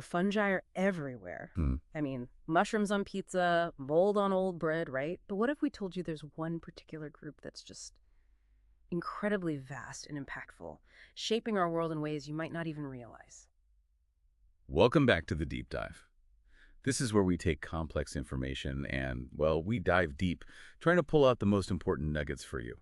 Fungi are everywhere. Hmm. I mean, mushrooms on pizza, mold on old bread, right? But what if we told you there's one particular group that's just incredibly vast and impactful, shaping our world in ways you might not even realize? Welcome back to the Deep Dive. This is where we take complex information and, well, we dive deep, trying to pull out the most important nuggets for you.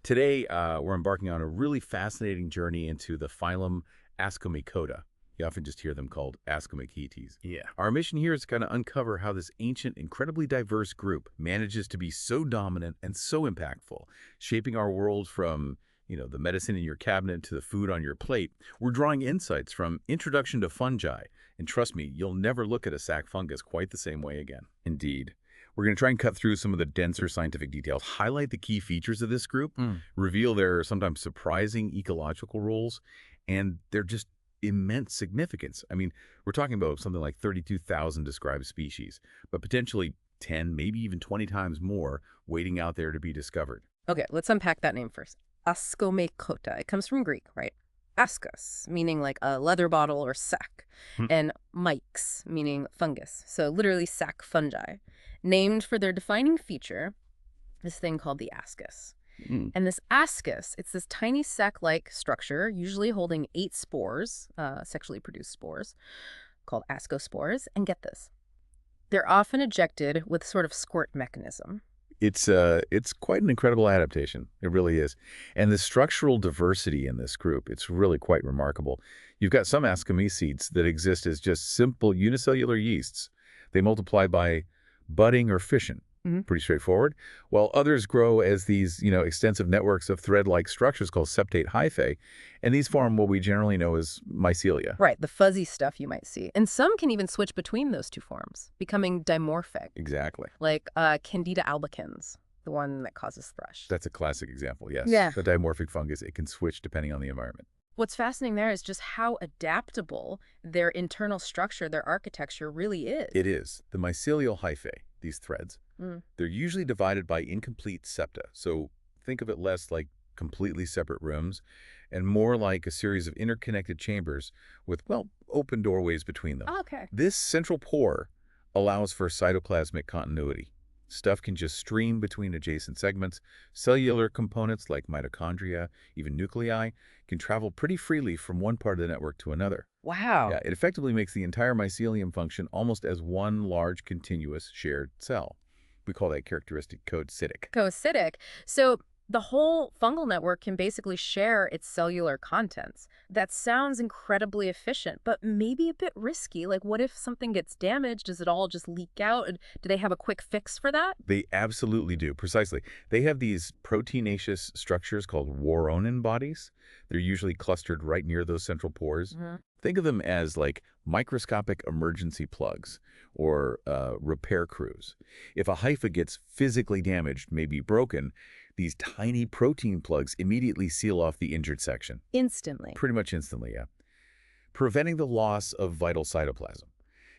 Today, we're embarking on a really fascinating journey into the phylum Ascomycota. You often just hear them called Ascomycetes. Yeah. Our mission here is to kind of uncover how this ancient, incredibly diverse group manages to be so dominant and so impactful, shaping our world from the medicine in your cabinet to the food on your plate. We're drawing insights from Introduction to Fungi. And trust me, you'll never look at a sac fungus quite the same way again. Indeed. We're going to try and cut through some of the denser scientific details, highlight the key features of this group, reveal their sometimes surprising ecological roles, and their just immense significance. I mean, we're talking about something like 32,000 described species, but potentially 10, maybe even 20 times more waiting out there to be discovered. Okay, let's unpack that name first. Ascomycota. It comes from Greek, right? Ascus, meaning like a leather bottle or sac, and myx, meaning fungus. So literally sac fungi, named for their defining feature, this thing called the ascus. And this ascus, it's this tiny sac-like structure, usually holding 8 spores, sexually produced spores, called ascospores. And get this, they're often ejected with sort of squirt mechanism. It's quite an incredible adaptation. It really is. And the structural diversity in this group, it's really quite remarkable. You've got some Ascomycetes that exist as just simple unicellular yeasts. They multiply by budding or fission. Pretty straightforward. While others grow as these, extensive networks of thread-like structures called septate hyphae, and these form what we generally know as mycelia. Right, the fuzzy stuff you might see. And some can even switch between those two forms, becoming dimorphic. Exactly. Like Candida albicans, the one that causes thrush. That's a classic example, yes. Yeah. The dimorphic fungus, it can switch depending on the environment. What's fascinating there is just how adaptable their internal structure, their architecture really is. It is. The mycelial hyphae, these threads, they're usually divided by incomplete septa. So think of it less like completely separate rooms and more like a series of interconnected chambers with, well, open doorways between them. Okay. This central pore allows for cytoplasmic continuity. Stuff can just stream between adjacent segments. Cellular components like mitochondria, even nuclei, can travel pretty freely from one part of the network to another. Wow. Yeah, it effectively makes the entire mycelium function almost as one large continuous shared cell. We call that characteristic co-acidic. Co-acidic. So the whole fungal network can basically share its cellular contents. That sounds incredibly efficient, but maybe a bit risky. Like, what if something gets damaged? Does it all just leak out? Do they have a quick fix for that? They absolutely do, precisely. They have these proteinaceous structures called Warronin bodies. They're usually clustered right near those central pores. Think of them as like microscopic emergency plugs or repair crews. If a hypha gets physically damaged, maybe broken, these tiny protein plugs immediately seal off the injured section. Instantly. Pretty much instantly, yeah. Preventing the loss of vital cytoplasm.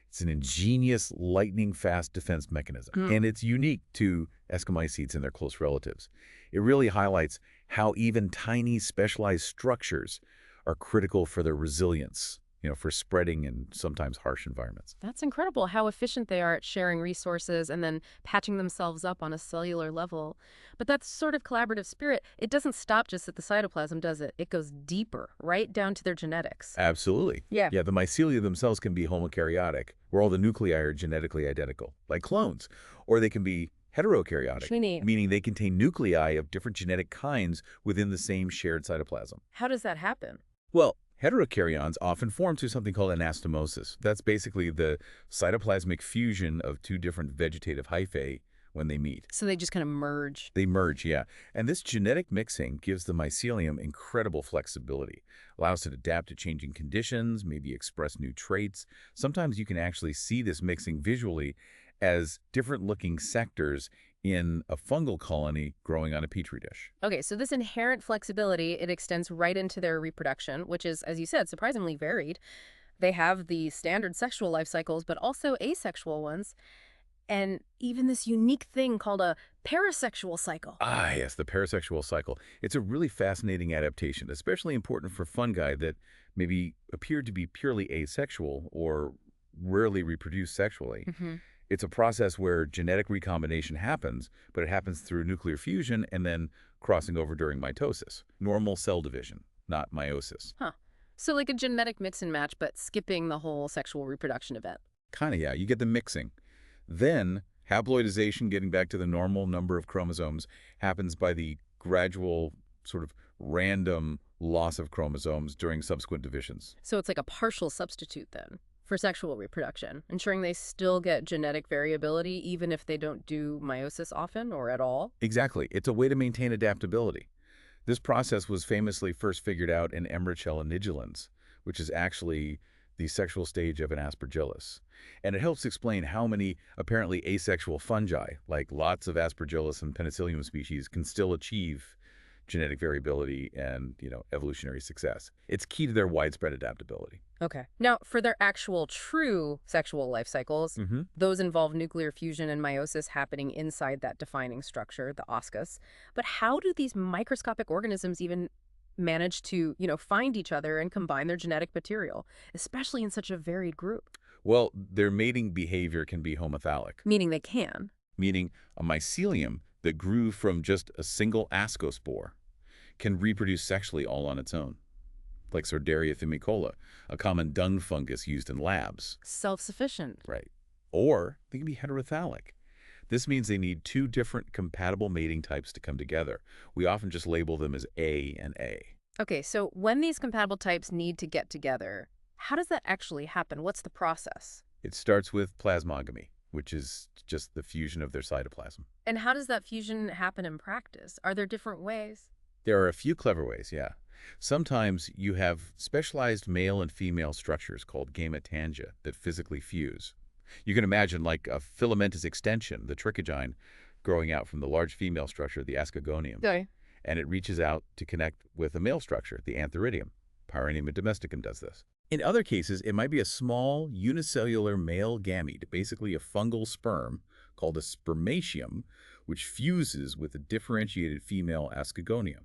It's an ingenious, lightning-fast defense mechanism, and it's unique to Ascomycetes and their close relatives. It really highlights how even tiny, specialized structures are critical for their resilience, for spreading in sometimes harsh environments. That's incredible how efficient they are at sharing resources and then patching themselves up on a cellular level. But that sort of collaborative spirit, it doesn't stop just at the cytoplasm, does it? It goes deeper, right down to their genetics. Absolutely. Yeah. Yeah, the mycelia themselves can be homokaryotic, where all the nuclei are genetically identical, like clones. Or they can be heterokaryotic, meaning they contain nuclei of different genetic kinds within the same shared cytoplasm. How does that happen? Well, heterokaryons often form through something called anastomosis. That's basically the cytoplasmic fusion of two different vegetative hyphae when they meet. So they just kind of merge. They merge, yeah. And this genetic mixing gives the mycelium incredible flexibility, allows it to adapt to changing conditions, maybe express new traits. Sometimes you can actually see this mixing visually as different-looking sectors in a fungal colony growing on a petri dish. Okay, so this inherent flexibility, it extends right into their reproduction, which is, as you said, surprisingly varied. They have the standard sexual life cycles, but also asexual ones. and even this unique thing called a parasexual cycle. Ah, yes, the parasexual cycle. It's a really fascinating adaptation, especially important for fungi that maybe appear to be purely asexual or rarely reproduce sexually. Hmm. It's a process where genetic recombination happens, but it happens through nuclear fusion and then crossing over during mitosis. Normal cell division, not meiosis. Huh. So like a genetic mix and match, but skipping the whole sexual reproduction event. Kind of, yeah. You get the mixing. Then, haploidization, getting back to the normal number of chromosomes, happens by the gradual, sort of random loss of chromosomes during subsequent divisions. So it's like a partial substitute then for sexual reproduction, ensuring they still get genetic variability even if they don't do meiosis often or at all? Exactly. It's a way to maintain adaptability. This process was famously first figured out in Morchella nigilans, which is actually the sexual stage of an aspergillus. And it helps explain how many apparently asexual fungi, like lots of aspergillus and penicillium species, can still achieve genetic variability and, evolutionary success. It's key to their widespread adaptability. Okay. Now, for their actual true sexual life cycles, those involve nuclear fusion and meiosis happening inside that defining structure, the ascus. But how do these microscopic organisms even manage to, find each other and combine their genetic material, especially in such a varied group? Well, their mating behavior can be homophalic, Meaning they can. meaning a mycelium that grew from just a single ascospore can reproduce sexually all on its own, like Sordaria thymicula, a common dung fungus used in labs. Self-sufficient. Right. Or they can be heterophalic. This means they need two different compatible mating types to come together. We often just label them as A and A. Okay, so when these compatible types need to get together, how does that actually happen? What's the process? It starts with plasmogamy, which is just the fusion of their cytoplasm. And how does that fusion happen in practice? Are there different ways? There are a few clever ways, yeah. Sometimes you have specialized male and female structures called gametangea that physically fuse. You can imagine like a filamentous extension, the trichogyne, growing out from the large female structure, the ascogonium. Okay. And it reaches out to connect with a male structure, the antheridium. Pyranema domesticum does this. In other cases, it might be a small unicellular male gamete, basically a fungal sperm called a spermatium, which fuses with a differentiated female ascogonium.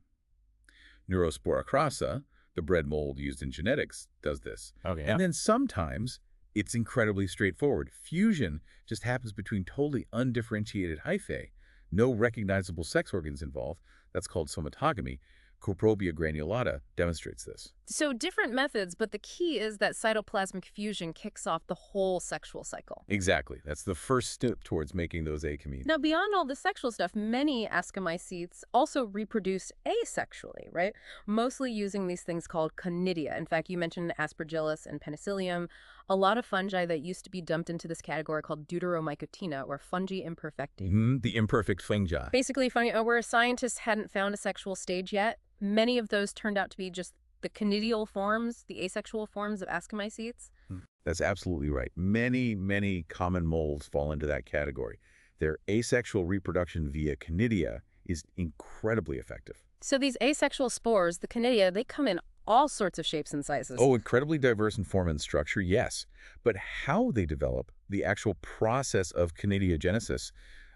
Neurospora crassa, the bread mold used in genetics, does this. Okay. And then sometimes it's incredibly straightforward. Fusion just happens between totally undifferentiated hyphae. No recognizable sex organs involved. That's called somatogamy. Coprobia granulata demonstrates this. So different methods, but the key is that cytoplasmic fusion kicks off the whole sexual cycle. Exactly. That's the first step towards making those achamenes. Now, beyond all the sexual stuff, many Ascomycetes also reproduce asexually, right? Mostly using these things called conidia. In fact, you mentioned Aspergillus and Penicillium. A lot of fungi that used to be dumped into this category called Deuteromycotina, or Fungi imperfecti. The imperfect fungi. Basically, fungi where scientists hadn't found a sexual stage yet. Many of those turned out to be just the conidial forms, the asexual forms of Ascomycetes. That's absolutely right. Many, many common molds fall into that category. Their asexual reproduction via conidia is incredibly effective. So these asexual spores, the conidia, they come in all sorts of shapes and sizes. Oh, incredibly diverse in form and structure, yes. But how they develop, the actual process of conidiogenesis,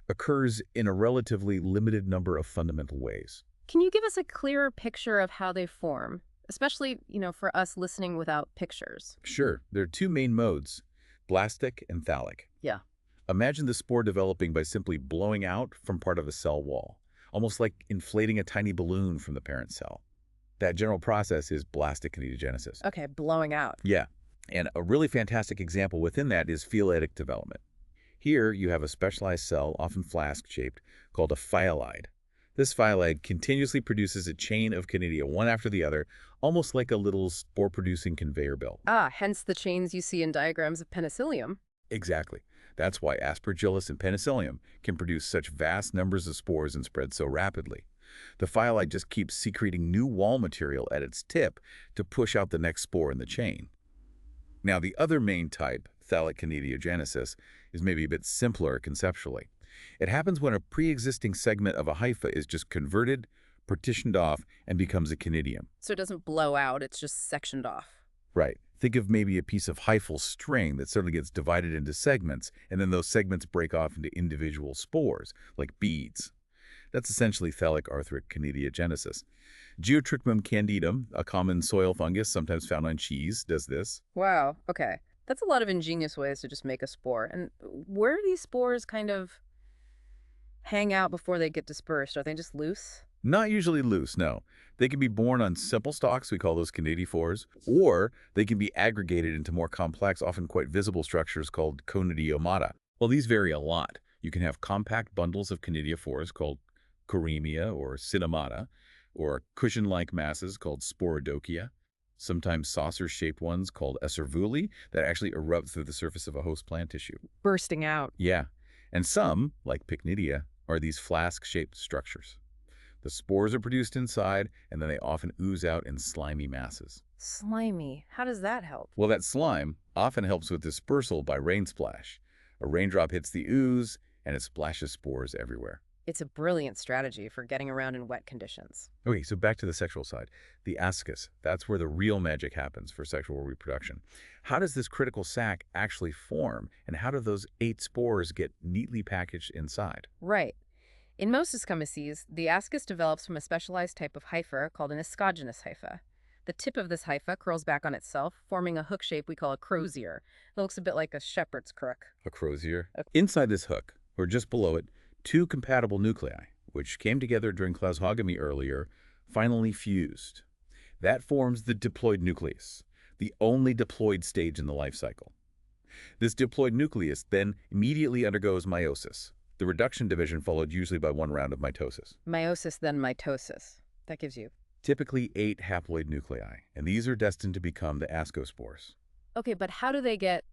occurs in a relatively limited number of fundamental ways. Can you give us a clearer picture of how they form? Especially, for us listening without pictures. Sure. There are two main modes, blastic and thallic. Yeah. Imagine the spore developing by simply blowing out from part of a cell wall, almost like inflating a tiny balloon from the parent cell. That general process is blastic conidiogenesis. Okay, blowing out. Yeah. And a really fantastic example within that is phyletic development. Here you have a specialized cell, often flask-shaped, called a phyllide. This phyllide continuously produces a chain of conidia, one after the other, almost like a little spore-producing conveyor belt. Hence the chains you see in diagrams of penicillium. Exactly. That's why Aspergillus and Penicillium can produce such vast numbers of spores and spread so rapidly. The phyllide just keeps secreting new wall material at its tip to push out the next spore in the chain. Now, the other main type, thallic conidiogenesis, is maybe a bit simpler conceptually. It happens when a pre-existing segment of a hypha is just converted, partitioned off, and becomes a conidium. So it doesn't blow out, it's just sectioned off. Right. Think of maybe a piece of hyphal string that sort of gets divided into segments, and then those segments break off into individual spores, like beads. That's essentially thallic arthric kinetiogenesis. Geotrichum candidum, a common soil fungus sometimes found on cheese, does this. Wow, okay. That's a lot of ingenious ways to just make a spore. And where do these spores kind of hang out before they get dispersed? Are they just loose? Not usually loose, no. They can be born on simple stalks, we call those conidiofores, or they can be aggregated into more complex, often quite visible structures called conidiomata. Well, these vary a lot. You can have compact bundles of conidiofores called coremia or cinemata, or cushion-like masses called sporodokia, sometimes saucer-shaped ones called acervuli that actually erupt through the surface of a host plant tissue. Bursting out. Yeah, and some, like pycnidia, are these flask-shaped structures. The spores are produced inside, and then they often ooze out in slimy masses. Slimy. How does that help? Well, that slime often helps with dispersal by rain splash. A raindrop hits the ooze, and it splashes spores everywhere. It's a brilliant strategy for getting around in wet conditions. Okay, so back to the sexual side. The ascus, that's where the real magic happens for sexual reproduction. How does this critical sac actually form, and how do those 8 spores get neatly packaged inside? Right. In most Ascomycetes, the ascus develops from a specialized type of hypha called an escogenous hypha. The tip of this hypha curls back on itself, forming a hook shape we call a crozier. It looks a bit like a shepherd's crook. A crozier. Okay. Inside this hook, or just below it, 2 compatible nuclei, which came together during clausogamy earlier, finally fused. That forms the diploid nucleus, the only diploid stage in the life cycle. This diploid nucleus then immediately undergoes meiosis. The reduction division followed usually by 1 round of mitosis. Meiosis, then mitosis. That gives you. Typically 8 haploid nuclei, and these are destined to become the ascospores. Okay, but how do they get,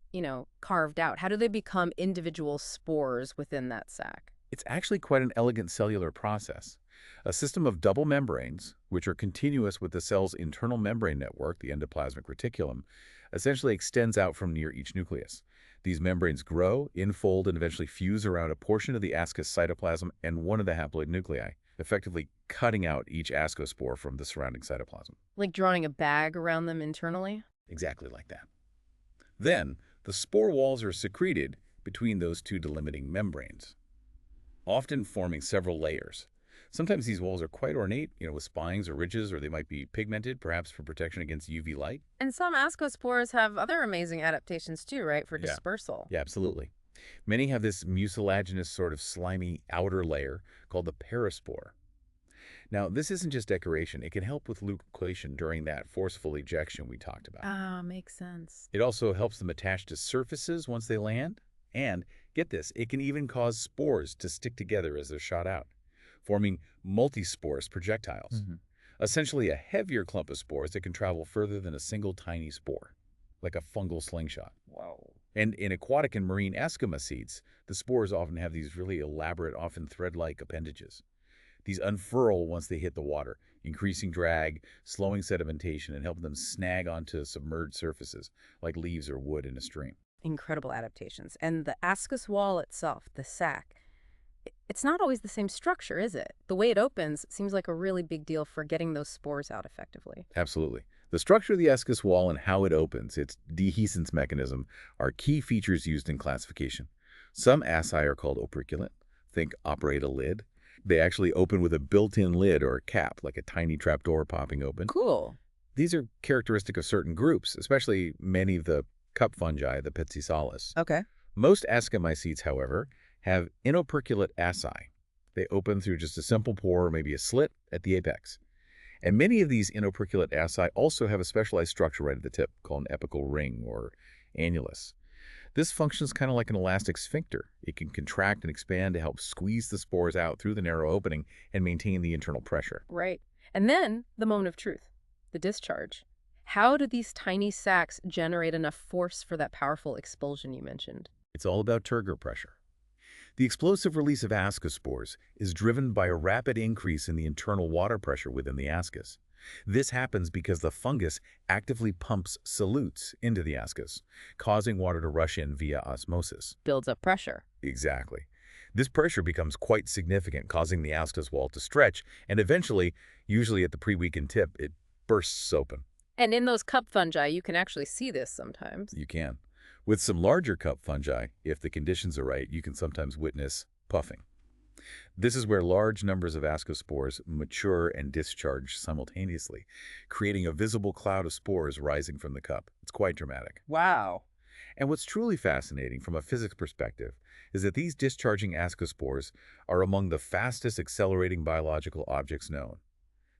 carved out? How do they become individual spores within that sac? It's actually quite an elegant cellular process. A system of double membranes, which are continuous with the cell's internal membrane network, the endoplasmic reticulum, essentially extends out from near each nucleus. These membranes grow, infold, and eventually fuse around a portion of the ascus cytoplasm and one of the haploid nuclei, effectively cutting out each ascospore from the surrounding cytoplasm. Like drawing a bag around them internally? Exactly like that. Then, the spore walls are secreted between those 2 delimiting membranes, often forming several layers. Sometimes these walls are quite ornate, with spines or ridges, or they might be pigmented, perhaps for protection against UV light. And some ascospores have other amazing adaptations too, right, for Yeah. dispersal? Yeah, absolutely. Many have this mucilaginous sort of slimy outer layer called the perispore. Now, this isn't just decoration. It can help with lubrication during that forceful ejection we talked about. Ah, makes sense. It also helps them attach to surfaces once they land. And, get this, it can even cause spores to stick together as they're shot out, forming multisporous projectiles. Essentially a heavier clump of spores that can travel further than a single tiny spore, like a fungal slingshot. Whoa. And in aquatic and marine Ascomycetes, the spores often have these really elaborate, often thread-like appendages. These unfurl once they hit the water, increasing drag, slowing sedimentation, and helping them snag onto submerged surfaces, like leaves or wood in a stream. Incredible adaptations. And the ascus wall itself, the sac, it's not always the same structure, is it? The way it opens seems like a really big deal for getting those spores out effectively. Absolutely. The structure of the ascus wall and how it opens, its dehiscence mechanism, are key features used in classification. Some asci are called operculate. Think operate a lid. They actually open with a built-in lid or cap, like a tiny trapdoor popping open. Cool. These are characteristic of certain groups, especially many of the cup fungi, the Pizzisalis. Okay. Most Ascomycetes, however, have inoperculate asci. They open through just a simple pore or maybe a slit at the apex. And many of these inoperculate asci also have a specialized structure right at the tip called an apical ring or annulus. This functions kind of like an elastic sphincter. It can contract and expand to help squeeze the spores out through the narrow opening and maintain the internal pressure. Right. And then the moment of truth, the discharge. How do these tiny sacs generate enough force for that powerful expulsion you mentioned? It's all about turgor pressure. The explosive release of ascospores is driven by a rapid increase in the internal water pressure within the ascus. This happens because the fungus actively pumps solutes into the ascus, causing water to rush in via osmosis. Builds up pressure. Exactly. This pressure becomes quite significant, causing the ascus wall to stretch, and eventually, usually at the pre-weakened tip, it bursts open. And in those cup fungi, you can actually see this sometimes. You can. With some larger cup fungi, if the conditions are right, you can sometimes witness puffing. This is where large numbers of ascospores mature and discharge simultaneously, creating a visible cloud of spores rising from the cup. It's quite dramatic. Wow. And what's truly fascinating from a physics perspective is that these discharging ascospores are among the fastest accelerating biological objects known.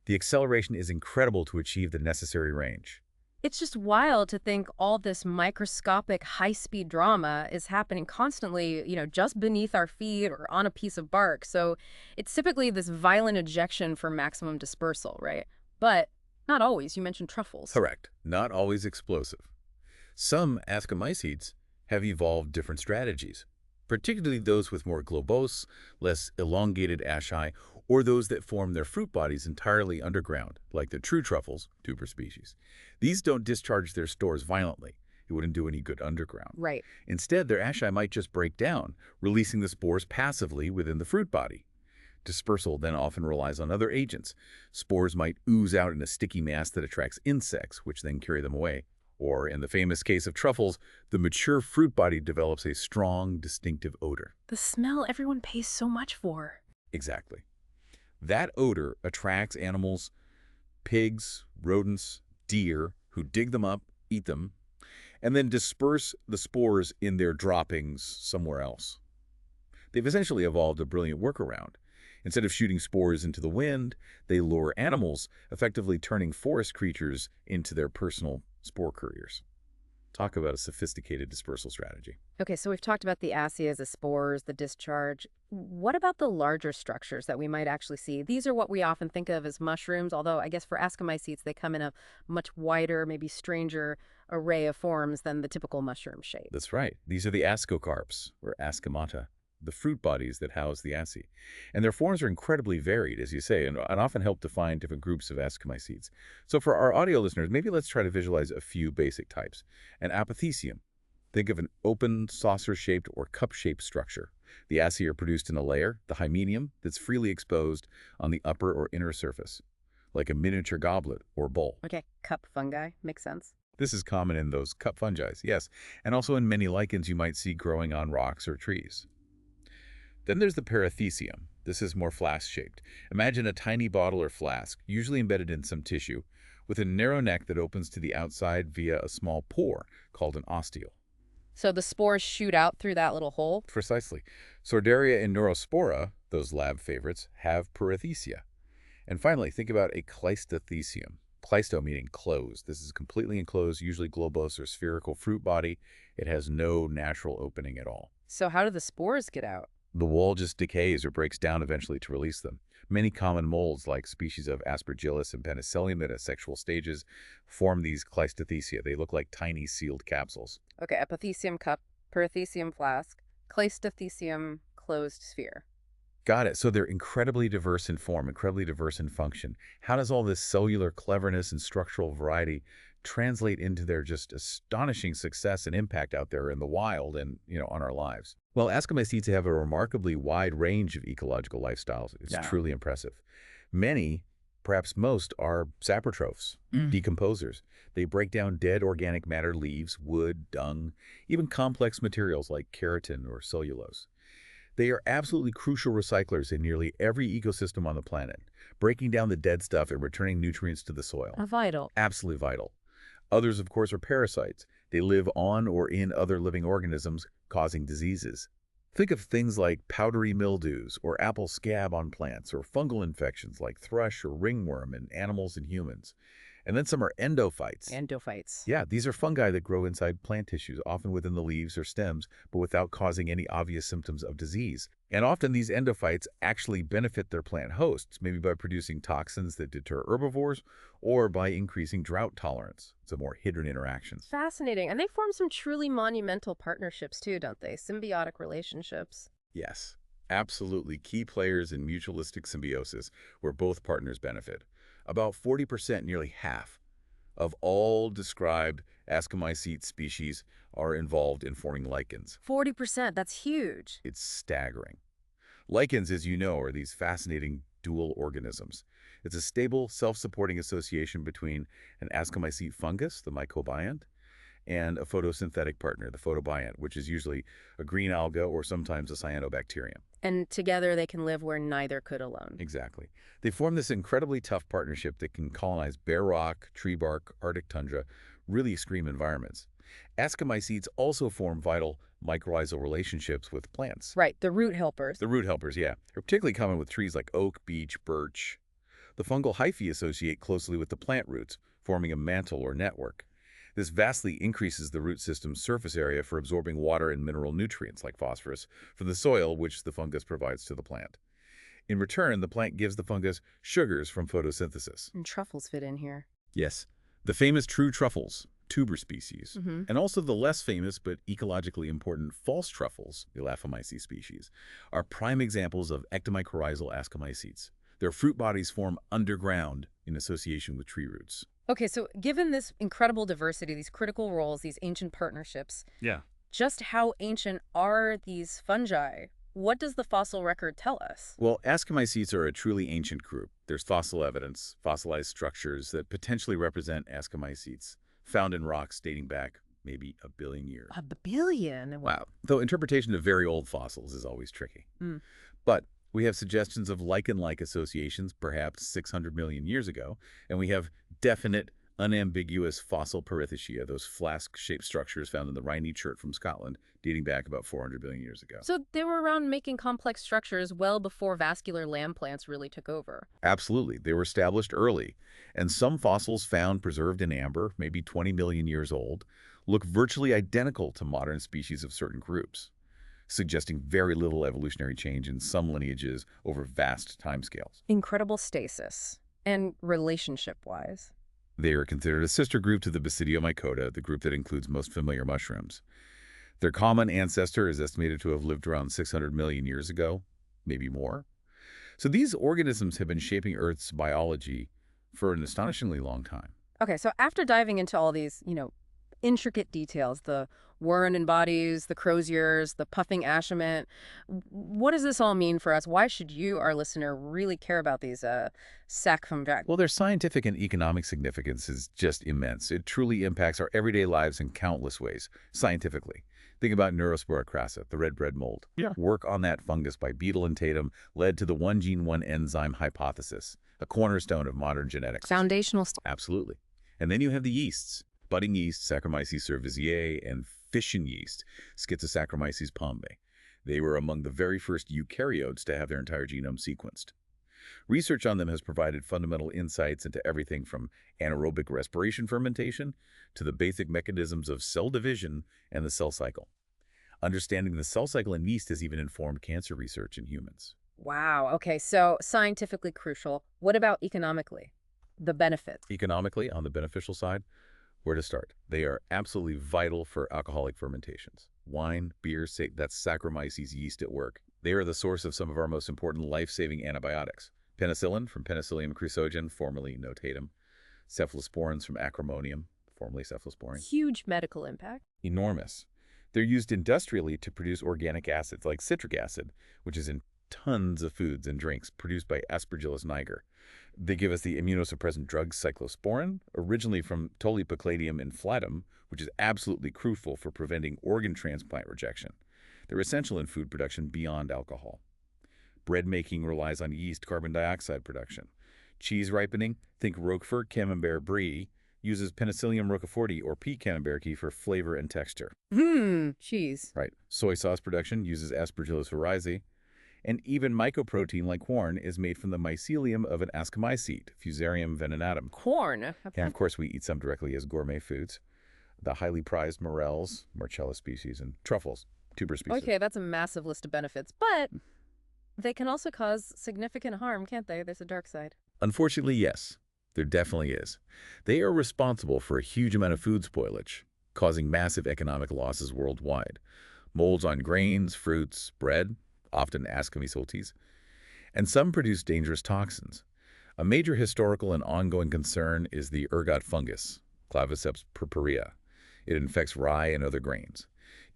The acceleration is incredible to achieve the necessary range. It's just wild to think all this microscopic high-speed drama is happening constantly, just beneath our feet or on a piece of bark. So it's typically this violent ejection for maximum dispersal, right? But not always. You mentioned truffles. Correct. Not always explosive. Some Ascomycetes have evolved different strategies, particularly those with more globose, less elongated asci, or those that form their fruit bodies entirely underground, like the true truffles, tuber species. These don't discharge their stores violently. It wouldn't do any good underground. Right. Instead, their asci might just break down, releasing the spores passively within the fruit body. Dispersal then often relies on other agents. Spores might ooze out in a sticky mass that attracts insects, which then carry them away. Or, in the famous case of truffles, the mature fruit body develops a strong, distinctive odor. The smell everyone pays so much for. Exactly. That odor attracts animals, pigs, rodents, deer, who dig them up, eat them, and then disperse the spores in their droppings somewhere else. They've essentially evolved a brilliant workaround. Instead of shooting spores into the wind, they lure animals, effectively turning forest creatures into their personal spore couriers. Talk about a sophisticated dispersal strategy. Okay, so we've talked about the ascias, the spores, the discharge. What about the larger structures that we might actually see? These are what we often think of as mushrooms, although I guess for Ascomycetes, they come in a much wider, maybe stranger array of forms than the typical mushroom shape. That's right. These are the ascocarps, or ascomata, the fruit bodies that house the asci. And their forms are incredibly varied, as you say, and often help define different groups of Ascomycetes. So for our audio listeners, maybe let's try to visualize a few basic types. An apothecium. Think of an open, saucer-shaped or cup-shaped structure. The asci are produced in a layer, the hymenium, that's freely exposed on the upper or inner surface, like a miniature goblet or bowl. Okay, cup fungi. Makes sense. This is common in those cup fungi, yes, and also in many lichens you might see growing on rocks or trees. Then there's the parathecium. This is more flask-shaped. Imagine a tiny bottle or flask, usually embedded in some tissue, with a narrow neck that opens to the outside via a small pore called an ostiole. So the spores shoot out through that little hole? Precisely. Sordaria and Neurospora, those lab favorites, have parathecia. And finally, think about a cleistothecium. Cleisto meaning closed. This is completely enclosed, usually globose or spherical fruit body. It has no natural opening at all. So how do the spores get out? The wall just decays or breaks down eventually to release them. Many common molds, like species of Aspergillus and Penicillium at asexual stages, form these cleistothecia. They look like tiny sealed capsules. Okay, epithecium cup, parathecium flask, cleistothecium closed sphere. Got it. So they're incredibly diverse in form, incredibly diverse in function. How does all this cellular cleverness and structural variety translate into their just astonishing success and impact out there in the wild and, on our lives? Well, Ascomycetes have a remarkably wide range of ecological lifestyles. It's truly impressive. Many, perhaps most, are saprotrophs, decomposers. They break down dead organic matter, leaves, wood, dung, even complex materials like keratin or cellulose. They are absolutely crucial recyclers in nearly every ecosystem on the planet, breaking down the dead stuff and returning nutrients to the soil. Vital. Absolutely vital. Others, of course, are parasites. They live on or in other living organisms, causing diseases. Think of things like powdery mildews or apple scab on plants, or fungal infections like thrush or ringworm in animals and humans. And then some are endophytes. Endophytes. Yeah, these are fungi that grow inside plant tissues, often within the leaves or stems, but without causing any obvious symptoms of disease. And often these endophytes actually benefit their plant hosts, maybe by producing toxins that deter herbivores or by increasing drought tolerance. It's a more hidden interaction. Fascinating. And they form some truly monumental partnerships too, don't they? Symbiotic relationships. Yes, absolutely key players in mutualistic symbiosis where both partners benefit. About 40%, nearly half, of all described Ascomycete species are involved in forming lichens. 40%, that's huge. It's staggering. Lichens, as you know, are these fascinating dual organisms. It's a stable, self-supporting association between an Ascomycete fungus, the mycobiont, and a photosynthetic partner, the photobiont, which is usually a green alga or sometimes a cyanobacterium. And together they can live where neither could alone. Exactly. They form this incredibly tough partnership that can colonize bare rock, tree bark, Arctic tundra, really extreme environments. Ascomycetes also form vital mycorrhizal relationships with plants. Right, the root helpers. The root helpers, yeah. They're particularly common with trees like oak, beech, birch. The fungal hyphae associate closely with the plant roots, forming a mantle or network. This vastly increases the root system's surface area for absorbing water and mineral nutrients like phosphorus from the soil, which the fungus provides to the plant. In return, the plant gives the fungus sugars from photosynthesis. And truffles fit in here. Yes, the famous true truffles, tuber species, Mm-hmm. and also the less famous but ecologically important false truffles, the Erysiphales species, are prime examples of ectomycorrhizal ascomycetes. Their fruit bodies form underground in association with tree roots. Okay, so given this incredible diversity, these critical roles, these ancient partnerships, Yeah. just how ancient are these fungi? What does the fossil record tell us? Well, Ascomycetes are a truly ancient group. There's fossil evidence, fossilized structures that potentially represent Ascomycetes, found in rocks dating back maybe a billion years. A billion? Wow. Though interpretation of very old fossils is always tricky. Mm. But we have suggestions of lichen-like associations perhaps 600 million years ago, and we have definite, unambiguous fossil perithecea, those flask-shaped structures found in the Rhynie chert from Scotland, dating back about 400 billion years ago. So they were around making complex structures well before vascular land plants really took over. Absolutely. They were established early, and some fossils found preserved in amber, maybe 20 million years old, look virtually identical to modern species of certain groups, suggesting very little evolutionary change in some lineages over vast timescales. Incredible stasis. And relationship-wise? They are considered a sister group to the Mycota, the group that includes most familiar mushrooms. Their common ancestor is estimated to have lived around 600 million years ago, maybe more. So these organisms have been shaping Earth's biology for an astonishingly long time. Okay, so after diving into all these, intricate details, the whirring in bodies, the croziers, the puffing ashament, what does this all mean for us? Why should you, our listener, really care about these sac fungi? Well, their scientific and economic significance is just immense. It truly impacts our everyday lives in countless ways, scientifically. Think about Neurospora crassa, the red bread mold. Yeah. Work on that fungus by Beadle and Tatum led to the one gene, one enzyme hypothesis, a cornerstone of modern genetics. Foundational stuff. Absolutely. And then you have the yeasts. Budding yeast, Saccharomyces cerevisiae, and fission yeast, Schizosaccharomyces palmae. They were among the very first eukaryotes to have their entire genome sequenced. Research on them has provided fundamental insights into everything from anaerobic respiration fermentation to the basic mechanisms of cell division and the cell cycle. Understanding the cell cycle in yeast has even informed cancer research in humans. Wow. Okay, so scientifically crucial. What about economically? The benefits. Economically, on the beneficial side, where to start? They are absolutely vital for alcoholic fermentations. Wine, beer, that's Saccharomyces yeast at work. They are the source of some of our most important life-saving antibiotics. Penicillin from Penicillium crusogen, formerly notatum. Cephalosporins from Acremonium, formerly cephalosporin. Huge medical impact. Enormous. They're used industrially to produce organic acids like citric acid, which is in tons of foods and drinks produced by Aspergillus niger. They give us the immunosuppressant drug cyclosporin, originally from Tolipocladium inflatum, which is absolutely crucial for preventing organ transplant rejection. They're essential in food production beyond alcohol. Bread making relies on yeast carbon dioxide production. Cheese ripening, think Roquefort Camembert Brie, uses Penicillium roqueforti or P. camemberti for flavor and texture. Cheese. Right. Soy sauce production uses Aspergillus oryzae. And even mycoprotein like corn is made from the mycelium of an ascomycete, Fusarium venenatum. Corn. And of course, we eat some directly as gourmet foods. The highly prized morels, Morchella species, and truffles, tuber species. Okay, that's a massive list of benefits, but they can also cause significant harm, can't they? There's a dark side. Unfortunately, yes. There definitely is. They are responsible for a huge amount of food spoilage, causing massive economic losses worldwide. Molds on grains, fruits, bread, often Ascomycetes, and some produce dangerous toxins. A major historical and ongoing concern is the ergot fungus, Claviceps purpurea. It infects rye and other grains.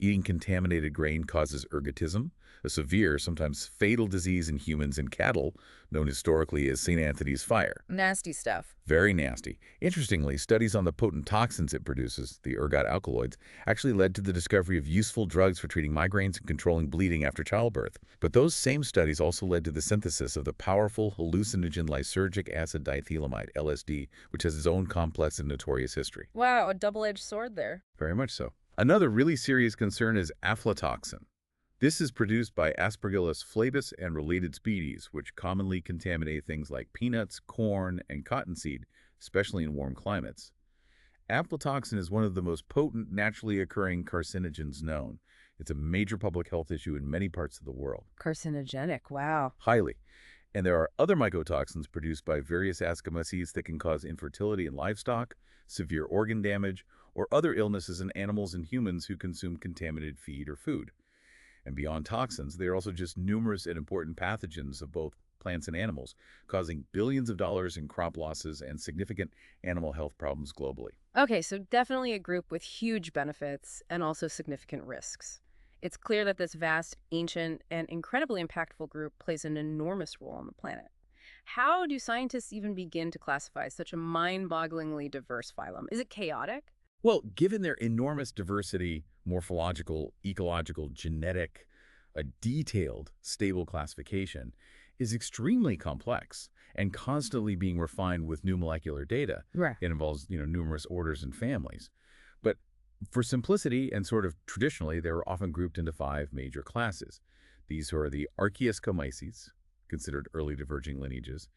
Eating contaminated grain causes ergotism, a severe, sometimes fatal disease in humans and cattle, known historically as St. Anthony's fire. Nasty stuff. Very nasty. Interestingly, studies on the potent toxins it produces, the ergot alkaloids, actually led to the discovery of useful drugs for treating migraines and controlling bleeding after childbirth. But those same studies also led to the synthesis of the powerful hallucinogen lysergic acid diethylamide, LSD, which has its own complex and notorious history. Wow, a double-edged sword there. Very much so. Another really serious concern is aflatoxin. This is produced by Aspergillus flavus and related species, which commonly contaminate things like peanuts, corn, and cottonseed, especially in warm climates. Aflatoxin is one of the most potent naturally occurring carcinogens known. It's a major public health issue in many parts of the world. Carcinogenic, wow. Highly. And there are other mycotoxins produced by various Ascomycetes that can cause infertility in livestock, severe organ damage, or other illnesses in animals and humans who consume contaminated feed or food. And beyond toxins, they are also just numerous and important pathogens of both plants and animals, causing billions of dollars in crop losses and significant animal health problems globally. Okay, so definitely a group with huge benefits and also significant risks. It's clear that this vast, ancient, and incredibly impactful group plays an enormous role on the planet. How do scientists even begin to classify such a mind-bogglingly diverse phylum? Is it chaotic? Well, given their enormous diversity, morphological, ecological, genetic, a detailed, stable classification is extremely complex and constantly being refined with new molecular data. Right. It involves, numerous orders and families. But for simplicity and sort of traditionally, they were often grouped into 5 major classes. These are the Archaeascomycetes, considered early diverging lineages,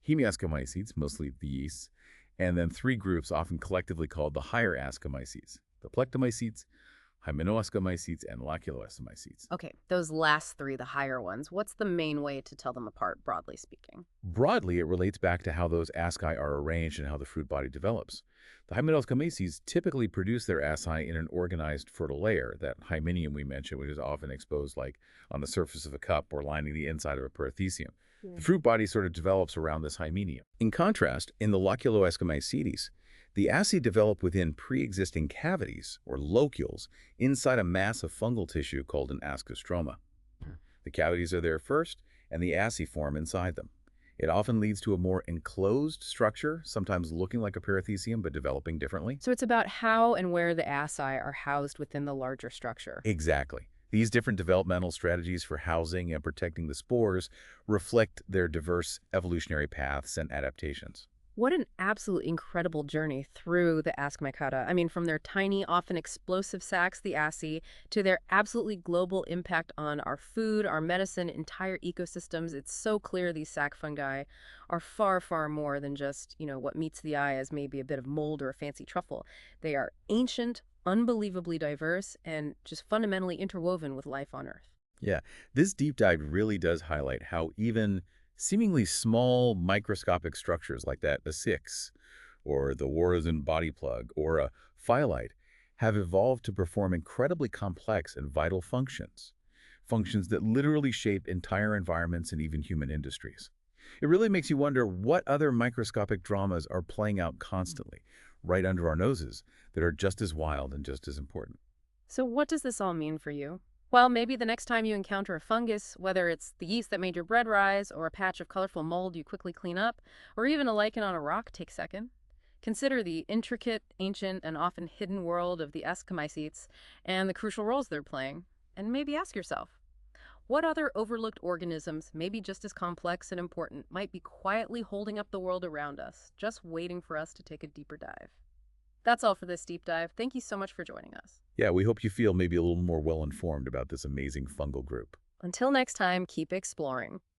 Hemiascomycetes, mostly the yeasts, and then 3 groups often collectively called the higher Ascomycetes, the Plectomycetes, Hymenoscomycetes, and Loculoascomycetes. Okay, those last 3, the higher ones, what's the main way to tell them apart, broadly speaking? Broadly, it relates back to how those asci are arranged and how the fruit body develops. The Hymenoscomycetes typically produce their asci in an organized fertile layer, that hymenium we mentioned, which is often exposed like on the surface of a cup or lining the inside of a perithecium. The fruit body sort of develops around this hymenium. In contrast, in the Loculoascomycetes, the asci develop within pre-existing cavities, or locules, inside a mass of fungal tissue called an ascostroma. The cavities are there first, and the asci form inside them. It often leads to a more enclosed structure, sometimes looking like a perithecium but developing differently. So it's about how and where the asci are housed within the larger structure. Exactly. These different developmental strategies for housing and protecting the spores reflect their diverse evolutionary paths and adaptations. What an absolutely incredible journey through the Ascomycota. I mean, from their tiny, often explosive sacs, the asci, to their absolutely global impact on our food, our medicine, entire ecosystems. It's so clear these sac fungi are far, far more than just, what meets the eye as maybe a bit of mold or a fancy truffle. They are ancient, unbelievably diverse, and just fundamentally interwoven with life on Earth. Yeah, this deep dive really does highlight how even seemingly small microscopic structures like that ascus, or the Warzen body plug, or a phyllite, have evolved to perform incredibly complex and vital functions. Functions that literally shape entire environments and even human industries. It really makes you wonder what other microscopic dramas are playing out constantly, right under our noses, that are just as wild and just as important. So what does this all mean for you? Well, maybe the next time you encounter a fungus, whether it's the yeast that made your bread rise, or a patch of colorful mold you quickly clean up, or even a lichen on a rock, take second. Consider the intricate, ancient, and often hidden world of the Ascomycetes and the crucial roles they're playing. And maybe ask yourself, what other overlooked organisms, maybe just as complex and important, might be quietly holding up the world around us, just waiting for us to take a deeper dive? That's all for this deep dive. Thank you so much for joining us. Yeah, we hope you feel maybe a little more well-informed about this amazing fungal group. Until next time, keep exploring.